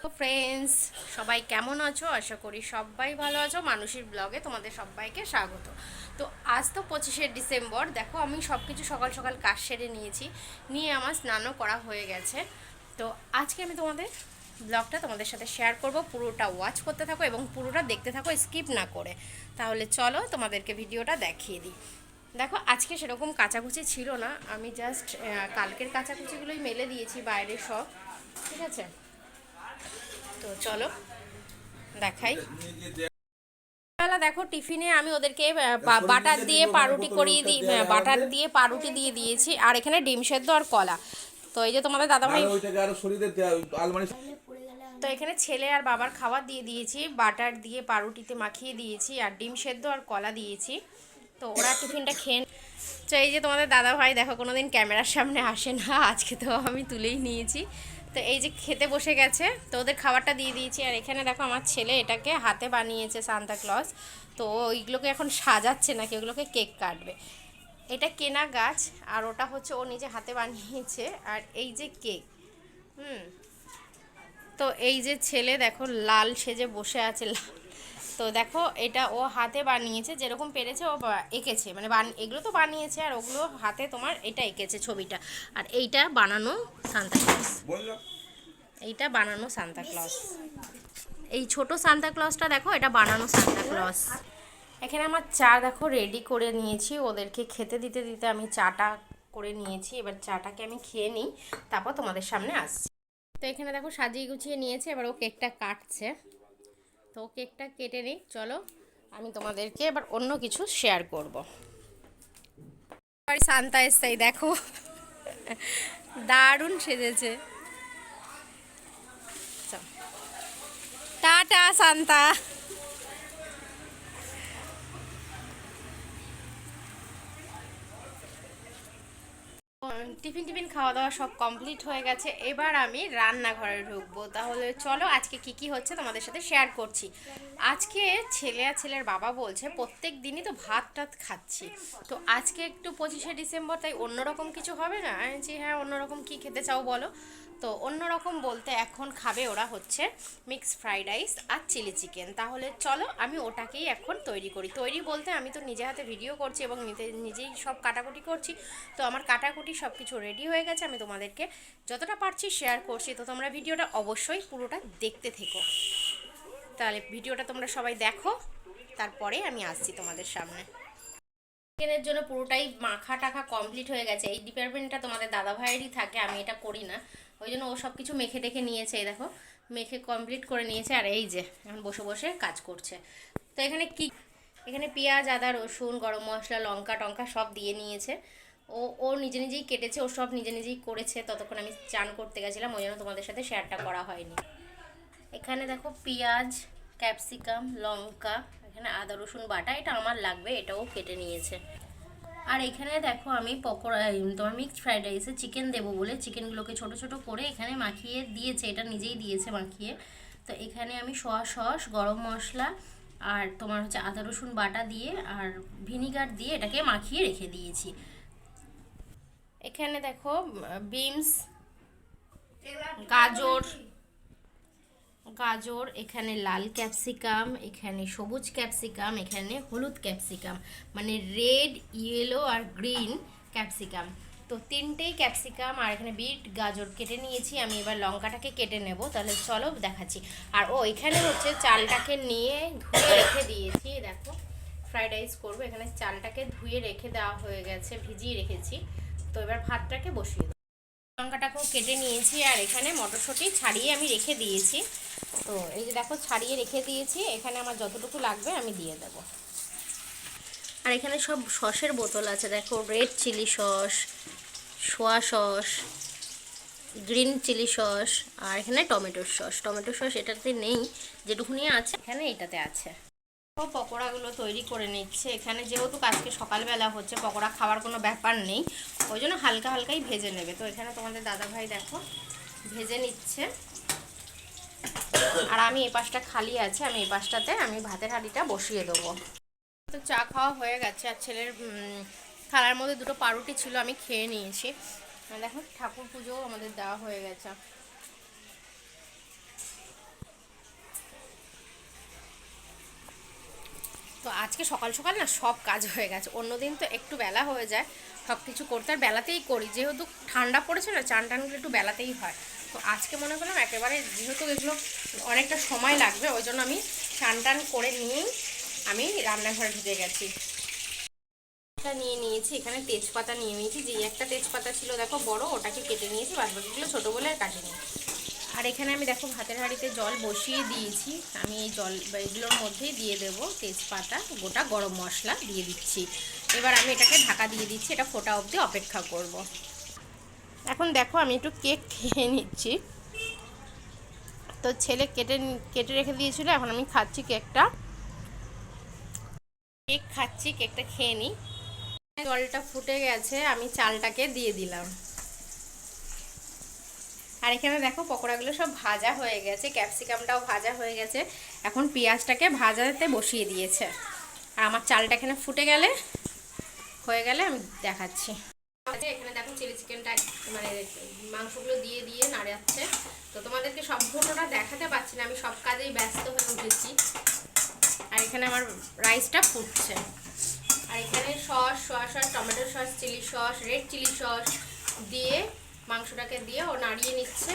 তো ফ্রেন্ডস, সবাই কেমন আছো? আশা করি সবাই ভালো আছো। মানুষের ব্লগে তোমাদের সবাইকে স্বাগত। তো আজ তো 25শে ডিসেম্বর। দেখো, আমি সব কিছু সকাল সকাল কাজ সেরে নিয়েছি, নিয়ে আমার স্নানও করা হয়ে গেছে। তো আজকে আমি তোমাদের ব্লগটা তোমাদের সাথে শেয়ার করব। পুরোটা ওয়াচ করতে থাকো এবং পুরোটা দেখতে থাকো, স্কিপ না করে। তাহলে চলো তোমাদেরকে ভিডিওটা দেখিয়ে দিই। দেখো, আজকে সেরকম কাচাকুচি ছিল না, আমি জাস্ট কালকের কাচাকুচিগুলোই মেলে দিয়েছি বাইরে সব। ঠিক আছে, তো চলো দেখাই। বেলা দেখো, টিফিনে আমি ওদেরকে বাটার দিয়ে পাউরুটি করিয়ে দিই, বাটার দিয়ে পাউরুটি দিয়ে দিয়েছি, আর এখানে ডিম সেদ্ধ আর কলা। তো এই যে তোমাদের দাদাভাই, তো এখানে ছেলে আর বাবার খাবার দিয়ে দিয়েছি, বাটার দিয়ে পাউরুটিতে মাখিয়ে দিয়েছি, আর ডিম সেদ্ধ আর কলা দিয়েছি। তো ওরা টিফিনটা খেয়ে, তো এই যে তোমাদের দাদা ভাই দেখো, কোনোদিন ক্যামেরার সামনে আসে না, আজকে তো আমি তুলেই নিয়েছি। তো এই যে খেতে বসে গেছে, তো ওদের খাবারটা দিয়ে দিয়েছি। আর এখানে দেখো, আমার ছেলে এটাকে হাতে বানিয়েছে সান্তা ক্লজ। তো ওইগুলোকে এখন সাজাচ্ছে, নাকি ওগুলোকে কেক কাটবে। এটা কেনা গাছ, আর ওটা হচ্ছে ও নিজে হাতে বানিয়েছে। আর এই যে কেক, হুম। তো এই যে ছেলে দেখো, লাল সেজে বসে আছে, তো দেখো এটা ও হাতে বানিয়েছে, যেরকম পেরেছে ও এঁকেছে, মানে এগুলো তো বানিয়েছে, আর ওগুলো হাতে তোমার এটা এঁকেছে ছবিটা। আর এইটা বানানো সান্তা ক্লজ, এইটা বানানো সান্তা ক্লজ, এই ছোট সান্তা ক্লজটা দেখো, এটা বানানো সান্তা ক্লজ। এখানে আমার চা দেখো রেডি করে নিয়েছি, ওদেরকে খেতে দিতে দিতে আমি চাটা করে নিয়েছি। এবার চাটাকে আমি খেয়ে নিই, তারপর তোমাদের সামনে আসছি। তো এখানে দেখো সাজিয়ে গুছিয়ে নিয়েছে, এবার ও কেকটা কাটছে। তো কেকটা কেটে নিই, চলো আমি তোমাদেরকে এবার অন্য কিছু শেয়ার করব। সান্তা এসেই দেখো, দারুণ সেজেছে। Tata Santa. টিফিন টিফিন খাওয়া দাওয়া সব কমপ্লিট হয়ে গেছে, এবার আমি রান্নাঘরে ঢুকবো। তাহলে চলো আজকে কি কি হচ্ছে তোমাদের সাথে শেয়ার করছি। আজকে ছেলে আর ছেলের বাবা বলছে প্রত্যেক দিনই তো ভাত টাত খাচ্ছি, তো আজকে একটু 25শে ডিসেম্বর, তাই অন্যরকম কিছু হবে না? আমি বলছি হ্যাঁ, অন্যরকম কি খেতে চাও বলো। তো অন্যরকম বলতে এখন খাবে ওরা হচ্ছে মিক্সড ফ্রাইড রাইস আর চিলি চিকেন। তাহলে চলো আমি ওটাকেই এখন তৈরি করি। তৈরি বলতে আমি তো নিজে হাতে ভিডিও করছি এবং নিজেই সব কাটাকুটি করছি। তো আমার কাটাকুটি সব কিছু রেডি হয়ে গেছে, আমি তোমাদেরকে যতটা পারছি শেয়ার করছি। তো তোমরা ভিডিওটা অবশ্যই পুরোটা দেখতে থেকো। তাহলে ভিডিওটা তোমরা সবাই দেখো, তারপরে আমি আসছি তোমাদের সামনে। চিকেনের জন্য পুরোটাই মাখা টাখা কমপ্লিট হয়ে গেছে। এই ডিপার্টমেন্টটা তোমাদের দাদা ভাইয়েরই থাকে, আমি এটা করি না। ওই জন্য ও সব কিছু মেখে টেখে নিয়েছে, এই দেখো মেখে কমপ্লিট করে নিয়েছে। আর এই যে এখন বসে বসে কাজ করছে। তো এখানে কি, এখানে পেঁয়াজ আদা রসুন গরম মশলা লঙ্কা টঙ্কা সব দিয়ে নিয়েছে। ও নিজে নিজেই কেটেছে, ও সব নিজে নিজেই করেছে। ততক্ষণ আমি চান করতে গেছিলাম, ওই জন্য তোমাদের সাথে শেয়ারটা করা হয়নি। এখানে দেখো পেঁয়াজ ক্যাপসিকাম লঙ্কা, এখানে আদা রসুন বাটা, এটা আমার লাগবে, এটাও কেটে নিয়েছে। আর এখানে দেখো আমি পকোড়া, তোমার মিক্সড ফ্রাইড রাইসে চিকেন দেবো বলে চিকেনগুলোকে ছোট ছোট করে এখানে মাখিয়ে দিয়েছে, এটা নিজেই দিয়েছে মাখিয়ে। তো এখানে আমি সোয়া সস গরম মশলা আর তোমার হচ্ছে আদা রসুন বাটা দিয়ে আর ভিনিগার দিয়ে এটাকে মাখিয়ে রেখে দিয়েছি। এখানে দেখো বিনস, গাজর, গাজর, এখানে লাল ক্যাপসিকাম, এখানে সবুজ ক্যাপসিকাম, এখানে হলুদ ক্যাপসিকাম, মানে রেড ইয়েলো আর গ্রিন ক্যাপসিকাম। তো তিনটেই ক্যাপসিকাম, আর এখানে বিট গাজর কেটে নিয়েছি আমি। এবার লঙ্কাটাকে কেটে নেব, তাহলে চলো দেখাচ্ছি। আর এখানে হচ্ছে চালটাকে নিয়ে ধুয়ে রেখে দিয়েছি, দেখো ফ্রাইড রাইস করবো, এখানে চালটাকে ধুয়ে রেখে দেওয়া হয়ে গেছে, ভিজিয়ে রেখেছি। তো এবার ভাতটাকে বসিয়ে দেবো। লঙ্কাটাকেও কেটে নিয়েছি, আর এখানে মটরশুঁটি ছাড়িয়ে আমি রেখে দিয়েছি। তো এই যে দেখো ছাড়িয়ে রেখে দিয়েছি, এখানে আমার যতটুকু লাগবে আমি দিয়ে দেব। আর এখানে সব সসের বোতল আছে, দেখো red chilli sauce, soya sauce, green chilli sauce, আর এখানে টমেটোর সস। টমেটো সস এটাতে নেই, যেটুকুনি আছে এখানে এটাতে আছে। ও পকোড়াগুলো তৈরি করে নিচ্ছে। এখানে যেহেতু আজকে সকালবেলা হচ্ছে, পকোড়া খাওয়ার কোনো ব্যাপার নেই, ওই জন্য হালকা হালকাই ভেজে নেবে। তো এখানে তোমাদের দাদাভাই দেখো ভেজে নিচ্ছে, আর আমি এই পাশটা খালি আছে, আমি এই পাশটাতে আমি ভাতের হাঁড়িটা বসিয়ে দেবো। তো চা খাওয়া হয়ে গেছে, আর ছেলের থালার মধ্যে দুটো পাউরুটি ছিল, আমি খেয়ে নিয়েছি। দেখো ঠাকুর পুজোও আমাদের দেওয়া হয়ে গেছে। আজকে সকাল সকাল না সব কাজ হয়ে গেছে। অন্যদিন তো একটু বেলা হয়ে যায় সব কিছু করতে, আর বেলাতেই করি, যেহেতু ঠান্ডা পড়েছে না, চান টানগুলো একটু বেলাতেই হয়। তো আজকে মনে করলাম একেবারে, যেহেতু এগুলো অনেকটা সময় লাগবে, ওই জন্য আমি চান টান করে নিয়েই আমি রান্নাঘরে ঢুকে গেছি। নিয়ে নিয়েছি, এখানে তেজপাতা নিয়ে নিয়েছি, যে একটা তেজপাতা ছিল দেখো বড়, ওটাকে কেটে নিয়েছি, বাদবাকিগুলো ছোটো বলে আর কাটিনি। আর এখানে আমি দেখো ভাতের হাঁড়িতে জল বসিয়ে দিয়েছি, আমি এই জল এগুলোর মধ্যেই দিয়ে দেব তেজপাতা, গোটা গরম মশলা দিয়ে দিচ্ছি। এবার আমি এটাকে ঢাকা দিয়ে দিচ্ছি, এটা ফোটা অবধি অপেক্ষা করব। এখন দেখো আমি একটু কেক খেয়ে নিচ্ছি। তো ছেলে কেটে কেটে রেখে দিয়েছিল, এখন আমি খাচ্ছি কেকটা। কেক খাচ্ছি, কেকটা খেয়ে নিই। জলটা ফুটে গেছে, আমি চালটাকে দিয়ে দিলাম। আর এখানে দেখো পকোড়াগুলো সব ভাজা হয়ে গেছে, ক্যাপসিকামটাও ভাজা হয়ে গেছে। এখন পেঁয়াজটাকে ভাজাতে বসিয়ে দিয়েছে। আর আমার চালটা এখানে ফুটে গেলে হয়ে গেলে আমি দেখাচ্ছি। এখানে দেখো চিলি চিকেনটা মানে মাংসগুলো দিয়ে দিয়ে নাড়াচ্ছে। তো তোমাদেরকে সব ফটোটা দেখাতে পারছি না, আমি সব কাজেই ব্যস্ত হয়ে উঠেছি। আর এখানে আমার রাইসটা ফুটছে। আর এখানে sauce, soya sauce, tomato sauce, chilli sauce, red chilli sauce দিয়ে মাংসটাকে দিয়ে ও নাড়িয়ে নিচ্ছে।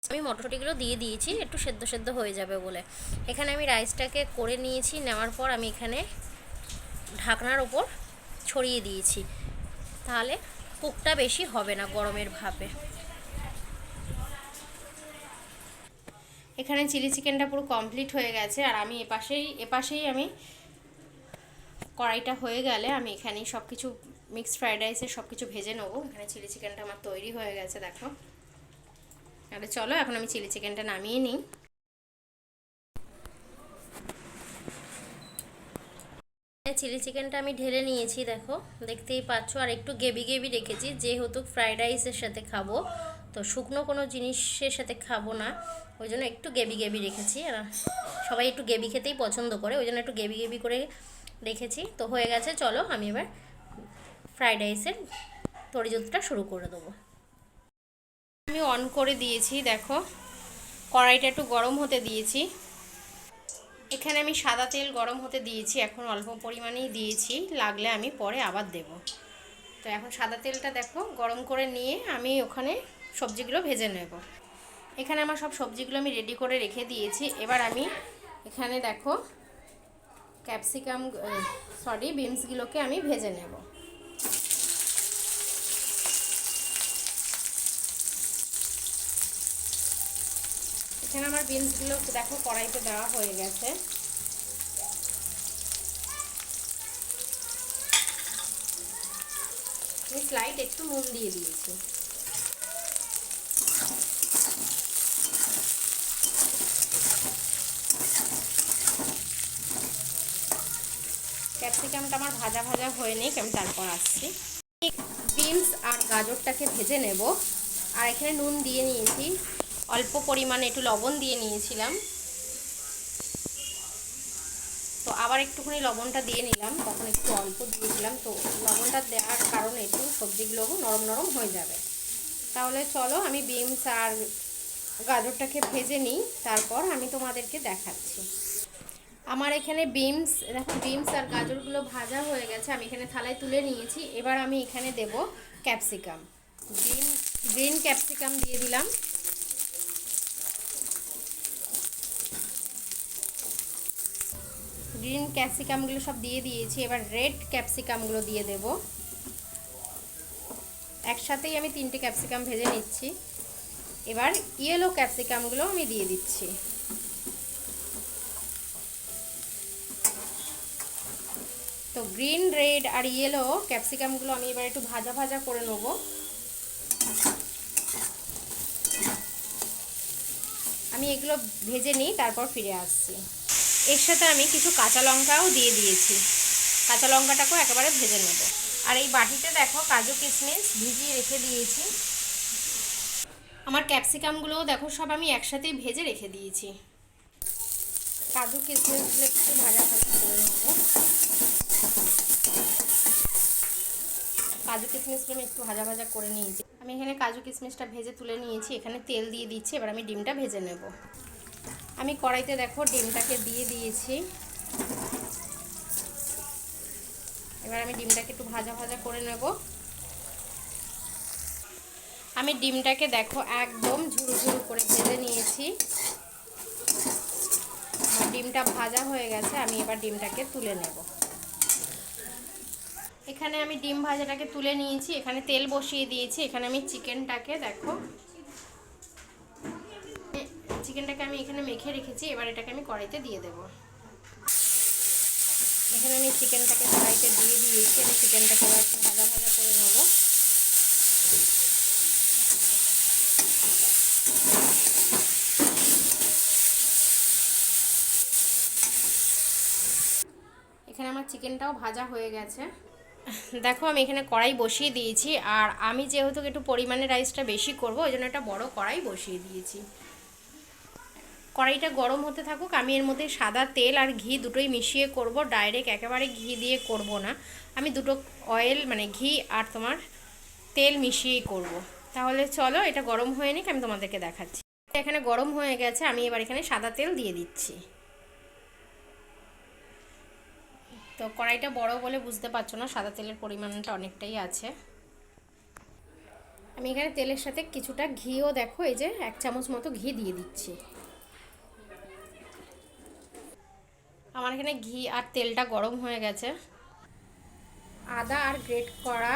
আমি মটরশুঁটিগুলো দিয়ে দিয়েছি একটু সেদ্ধ সেদ্ধ হয়ে যাবে বলে। এখানে আমি রাইসটাকে করে নিয়েছি, নেওয়ার পর আমি এখানে ঢাকনার ওপর ছড়িয়ে দিয়েছি, তাহলে কুকটা বেশি হবে না গরমের ভাপে। এখানে চিলি চিকেনটা পুরো কমপ্লিট হয়ে গেছে। আর আমি এপাশেই আমি কড়াইটা হয়ে গেলে আমি এখানেই সব কিছু মিক্সড ফ্রাইড রাইসের সব কিছু ভেজে নেবো। এখানে চিলি চিকেনটা আমার তৈরি হয়ে গেছে দেখো। তাহলে চলো এখন আমি চিলি চিকেনটা নামিয়ে নিই। চিলি চিকেনটা আমি ঢেলে নিয়েছি দেখো, দেখতেই পাচ্ছ। আর একটু গেবি গেবি রেখেছি, যেহেতু ফ্রাইড রাইসের সাথে খাবো, তো শুকনো কোনো জিনিসের সাথে খাবো না, ওই জন্য একটু গেবি গেবি রেখেছি। আর সবাই একটু গেবি খেতেই পছন্দ করে, ওই জন্য একটু গেবি গেবি করে রেখেছি। তো হয়ে গেছে, চলো আমি এবার ফ্রাইড রাইসের তরিজুতটা শুরু করে দেবো। আমি অন করে দিয়েছি দেখো, কড়াইটা একটু গরম হতে দিয়েছি। এখানে আমি সাদা তেল গরম হতে দিয়েছি, এখন অল্প পরিমাণেই দিয়েছি, লাগলে আমি পরে আবার দেব। তো এখন সাদা তেলটা দেখো গরম করে নিয়ে আমি ওখানে সবজিগুলো ভেজে নেব। এখানে আমার সব সবজিগুলো আমি রেডি করে রেখে দিয়েছি। এবার আমি এখানে দেখো বিনসগুলোকে আমি ভেজে নেব। এখানে আমার বিনসগুলো দেখো কড়াইতে দেওয়া হয়ে গেছে। আমি স্লাইড একটু নুন দিয়ে দিয়েছি। ক্যাপসিকামটা আমার ভাজা ভাজা হয়ে নেই, আমি তারপর আসছি। বিনস আর গাজরটাকে ভেজে নেব। আর এখানে নুন দিয়ে নিয়েছি, অল্প পরিমাণে একটু লবণ দিয়ে নিয়েছিলাম, তো আবার একটুখানি লবণটা দিয়ে নিলাম, তখন একটু অল্প দিয়েছিলাম, তো লবণটা দেওয়ার কারণে একটু সবজিগুলো নরম নরম হয়ে যাবে। তাহলে চলো আমি বিনস আর গাজরটাকে ভেজে নিই, তারপর আমি তোমাদেরকে দেখাচ্ছি। আমার এখানে বিনস আর গাজরগুলো ভাজা হয়ে গেছে, আমি এখানে থালায় তুলে নিয়েছি। এবার আমি এখানে দেব ক্যাপসিকাম, গ্রিন ক্যাপসিকাম দিয়ে দিলাম। গ্রিন ক্যাপসিকামগুলো সব দিয়ে দিয়েছি, এবার রেড ক্যাপসিকামগুলো দিয়ে দেব। একসাথেই আমি 3টে ক্যাপসিকাম ভেজে নিচ্ছি। এবার ইয়েলো ক্যাপসিকামগুলো আমি দিয়ে দিচ্ছি। তো গ্রিন, রেড আর ইয়েলো ক্যাপসিকামগুলো আমি এবার একটু ভাজা ভাজা করে নেব। আমি এগুলো ভেজে নিই, তারপর ফিরে আসছি। এর সাথে আমি কিছু কাঁচা লঙ্কাও দিয়ে দিয়েছি, কাঁচা লঙ্কাটাকেও একেবারে ভেজে নেব। আর এই বাটিতে দেখো কাজু কিশমিশ ভিজিয়ে রেখে দিয়েছি। আমার ক্যাপসিকামগুলোও দেখো সব আমি একসাথেই ভেজে রেখে দিয়েছি। কাজু কিশমিশগুলো একটু ভাজা ভাজা করে নেবো। কাজু কিশমিশগুলো আমি একটু ভাজা ভাজা করে নিয়েছি। আমি এখানে কাজু কিশমিশটা ভেজে তুলে নিয়েছি, এখানে তেল দিয়ে দিচ্ছি। এবার আমি ডিমটা ভেজে নেব। আমি কড়াইতে দেখো ডিমটাকে দিয়ে দিয়েছি। এবার আমি ডিমটাকে একটু ভাজা ভাজা করে নেব। আমি ডিমটাকে দেখো একদম ঝুরু ঝুরু করে ভেজে নিয়েছি। আমার ডিমটা ভাজা হয়ে গেছে, আমি এবার ডিমটাকে তুলে নেব। এখানে আমি ডিম ভাজাটাকে তুলে নিয়েছি, এখানে তেল বসিয়ে দিয়েছি। এখানে আমি চিকেনটাকে দেখো, চিকেনটাকে আমি এখানে মেখে রেখেছি। এবার এটাকে আমি কড়াইতে দিয়ে দেব। এখানে আমি চিকেনটাকে কড়াইতে দিয়ে দিয়েছি। আমি চিকেনটাকে এবার ভাজা ভাজা করে নেব। এখানে আমার চিকেনটাও ভাজা হয়ে গেছে। দেখো আমি এখানে কড়াই বসিয়ে দিয়েছি, আর আমি যেহেতু একটু পরিমাণে রাইসটা বেশি করব ওই জন্য একটা বড় কড়াই বসিয়ে দিয়েছি। কড়াইটা গরম হতে থাকুক। আমি এর মধ্যে সাদা তেল আর ঘি দুটোই মিশিয়ে করব, ডাইরেক্ট একেবারে ঘি দিয়ে করব না। আমি দুটো অয়েল মানে ঘি আর তোমার তেল মিশিয়েই করব। তাহলে চলো এটা গরম হয়ে নিক, আমি তোমাদেরকে দেখাচ্ছি। এখানে গরম হয়ে গেছে, আমি এবার এখানে সাদা তেল দিয়ে দিচ্ছি। তো কড়াইটা বড় বলে বুঝতে পারছো না, সাদা তেলের পরিমাণটা অনেকটাই আছে। আমি এখানে তেলের সাথে কিছুটা ঘিও দেখো, এই যে 1 চামচ মতো ঘি দিয়ে দিচ্ছি। আমার এখানে ঘি আর তেলটা গরম হয়ে গেছে। আদা আর গ্রেট করা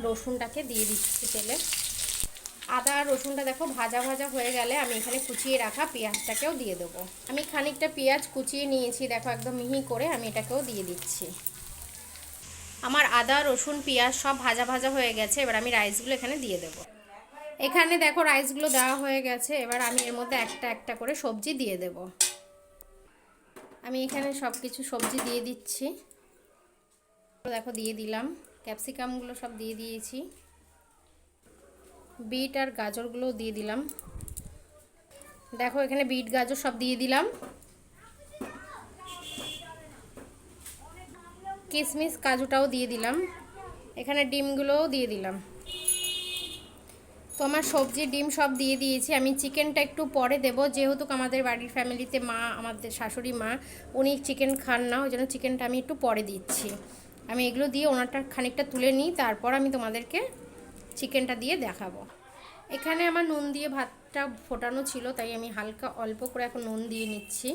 রসুনটাকে দিয়ে দিচ্ছি তেলে। আদা আর রসুনটা দেখো ভাজা ভাজা হয়ে গেলে আমি এখানে কুচিয়ে রাখা পেঁয়াজটাকেও দিয়ে দেবো। আমি খানিকটা পেঁয়াজ কুচিয়ে নিয়েছি দেখো, একদম মিহি করে। আমি এটাকেও দিয়ে দিচ্ছি। আমার আদা রসুন পেঁয়াজ সব ভাজা ভাজা হয়ে গেছে। এবার আমি রাইসগুলো এখানে দিয়ে দেবো। এখানে দেখো রাইসগুলো দেওয়া হয়ে গেছে। এবার আমি এর মধ্যে একটা একটা করে সবজি দিয়ে দেব। আমি এখানে সব কিছু সবজি দিয়ে দিচ্ছি। দেখো দিয়ে দিলাম, ক্যাপসিকামগুলো সব দিয়ে দিয়েছি, বিট আর গাজরগুলোও দিয়ে দিলাম। দেখো এখানে বিট গাজর সব দিয়ে দিলাম। কিশমিশ কাজুটাও দিয়ে দিলাম। এখানে ডিমগুলোও দিয়ে দিলাম। তো আমার সবজি ডিম সব দিয়ে দিয়েছি। আমি চিকেনটা একটু পরে দেবো, যেহেতু আমাদের বাড়ির ফ্যামিলিতে মা, আমাদের শাশুড়ি মা, উনি চিকেন খান না, ওই জন্য চিকেনটা আমি একটু পরে দিচ্ছি। আমি এগুলো দিয়ে ওনারটা খানিকটা তুলে নিই, তারপর আমি তোমাদেরকে চিকেনটা দিয়ে দেখাবো। এখানে আমার নুন দিয়ে ভাতটা ফোটানো ছিল, তাই আমি হালকা অল্প করে এখন নুন দিয়ে নিচ্ছি।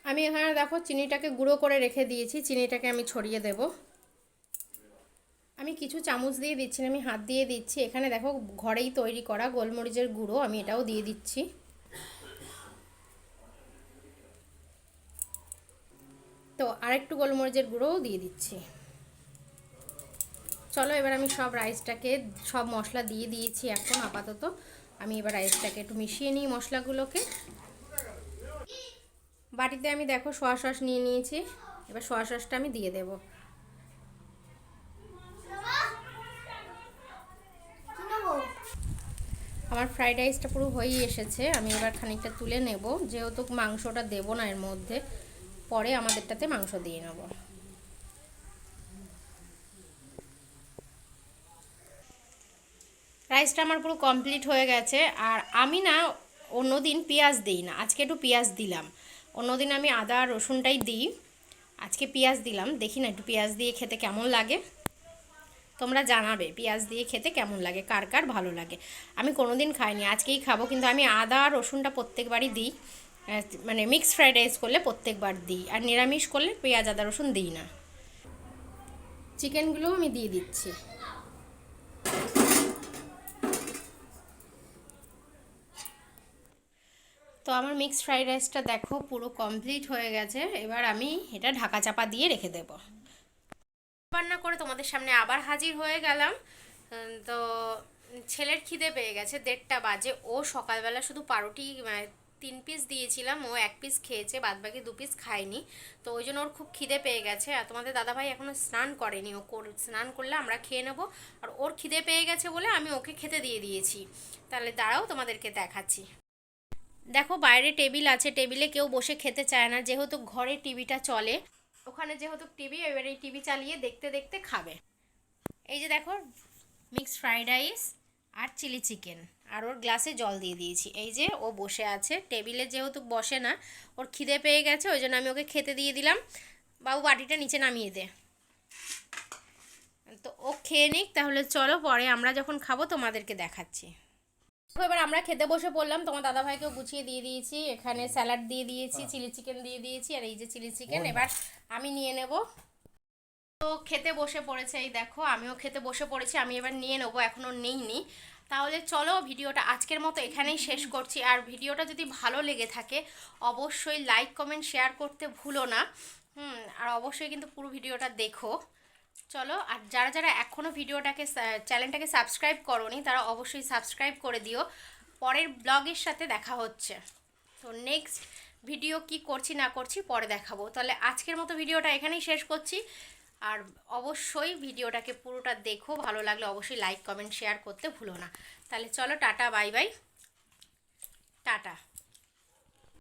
আমি এখানে দেখো চিনিটাকে গুঁড়ো করে রেখে দিয়েছি, চিনিটাকে আমি ছড়িয়ে দেব। আমি কিছু চামচ দিয়ে দিচ্ছি না, আমি হাত দিয়ে দিচ্ছি। এখানে দেখো ঘরেই তৈরি করা গোলমরিচের গুঁড়ো, আমি এটাও দিয়ে দিচ্ছি। তো আরেকটু গোলমরিচের গুঁড়োও দিয়ে দিচ্ছি। চলো এবার আমি সব রাইসটাকে, সব মশলা দিয়ে দিয়েছি। এখন আপাতত আমি এবার রাইসটাকে একটু মিশিয়ে নিই মশলাগুলোকে। বাটিতে আমি দেখো সোয়া সস নিয়ে নিয়েছি। এবার সোয়া সসটা আমি দিয়ে দেব। আমার ফ্রাইড রাইসটা পুরো হয়েই এসেছে। আমি এবার খানিকটা তুলে নেব, যেহেতু মাংসটা দেবো না এর মধ্যে, পরে আমাদেরটাতে মাংস দিয়ে নেব। রাইসটা আমার পুরো কমপ্লিট হয়ে গেছে। আর আমি না অন্যদিন পেঁয়াজ দিই না, আজকে একটু পেঁয়াজ দিলাম। অন্যদিন আমি আদা রসুনটাই দিই, আজকে পেঁয়াজ দিলাম। দেখি না একটু পেঁয়াজ দিয়ে খেতে কেমন লাগে, তোমরা জানাবে পেঁয়াজ দিয়ে খেতে কেমন লাগে, কার কার ভালো লাগে। আমি কোনোদিন খাইনি, আজকেই খাবো। কিন্তু আমি আদা রসুনটা প্রত্যেকবারই দিই, মানে মিক্সড ফ্রাইড রাইস করলে প্রত্যেকবার দিই, আর নিরামিষ করলে পেঁয়াজ আদা রসুন দিই না। চিকেনগুলোও আমি দিয়ে দিচ্ছি। তো আমার মিক্সড ফ্রাইড রাইসটা দেখো পুরো কমপ্লিট হয়ে গেছে। এবার আমি এটা ঢাকা চাপা দিয়ে রেখে দেব। রান্না করে তোমাদের সামনে আবার হাজির হয়ে গেলাম। তো ছেলের খিদে পেয়ে গেছে, 1:30 বাজে। ও সকালবেলা শুধু পাউরুটি 3 পিস দিয়েছিলাম, ও 1 পিস খেয়েছে, বাদবাকি 2 পিস খায়নি। তো ওই জন্য ওর খুব খিদে পেয়ে গেছে। আর তোমাদের দাদাভাই এখনও স্নান করেনি, ও স্নান করলে আমরা খেয়ে নেবো। আর ওর খিদে পেয়ে গেছে বলে আমি ওকে খেতে দিয়ে দিয়েছি। তাহলে দাঁড়াও তোমাদেরকে দেখাচ্ছি। দেখো বাইরে টেবিল আছে, টেবিলে কেউ বসে খেতে চায় না, যেহেতু ঘরে টিভিটা চলে। ওখানে যেহেতু টিভি, এবার এই টিভি চালিয়ে দেখতে দেখতে খাবে। এই যে দেখো মিক্সড ফ্রাইড রাইস আর চিলি চিকেন, আর ওর গ্লাসে জল দিয়ে দিয়েছি। এই যে ও বসে আছে টেবিলে, যেহেতু বসে না, ওর খিদে পেয়ে গেছে, ওই জন্য আমি ওকে খেতে দিয়ে দিলাম। বাবু বাটিটা নিচে নামিয়ে দে। তো ও খেয়ে নিক, তাহলে চলো পরে আমরা যখন খাবো তোমাদেরকে দেখাচ্ছি। তো এবার আমরা খেতে বসে পড়লাম, তোমার দাদাভাইকেও গুছিয়ে দিয়ে দিয়েছি, এখানে স্যালাড দিয়ে দিয়েছি, চিলি চিকেন দিয়ে দিয়েছি, আর এই যে চিলি চিকেন এবার আমি নিয়ে নেব। তো খেতে বসে পড়েছে, এই দেখো আমিও খেতে বসে পড়েছি, আমি এবার নিয়ে নেবো, এখনও নেইনি। তাহলে চলো ভিডিওটা আজকের মতো এখানেই শেষ করছি। আর ভিডিওটা যদি ভালো লেগে থাকে অবশ্যই লাইক কমেন্ট শেয়ার করতে ভুলো না। আর অবশ্যই কিন্তু পুরো ভিডিওটা দেখো। চলো, আর যারা যারা এখনও ভিডিওটাকে চ্যানেলটাকে সাবস্ক্রাইব করোনি তারা অবশ্যই সাবস্ক্রাইব করে দিও। পরের ব্লগের সাথে দেখা হচ্ছে। তো নেক্সট ভিডিও কি করছি না করছি পরে দেখাবো। তাহলে আজকের মতো ভিডিওটা এখানেই শেষ করছি। আর অবশ্যই ভিডিওটাকে পুরোটা দেখো, ভালো লাগলে অবশ্যই লাইক কমেন্ট শেয়ার করতে ভুলো না। তাহলে চলো, টাটা বাই বাই, টাটা।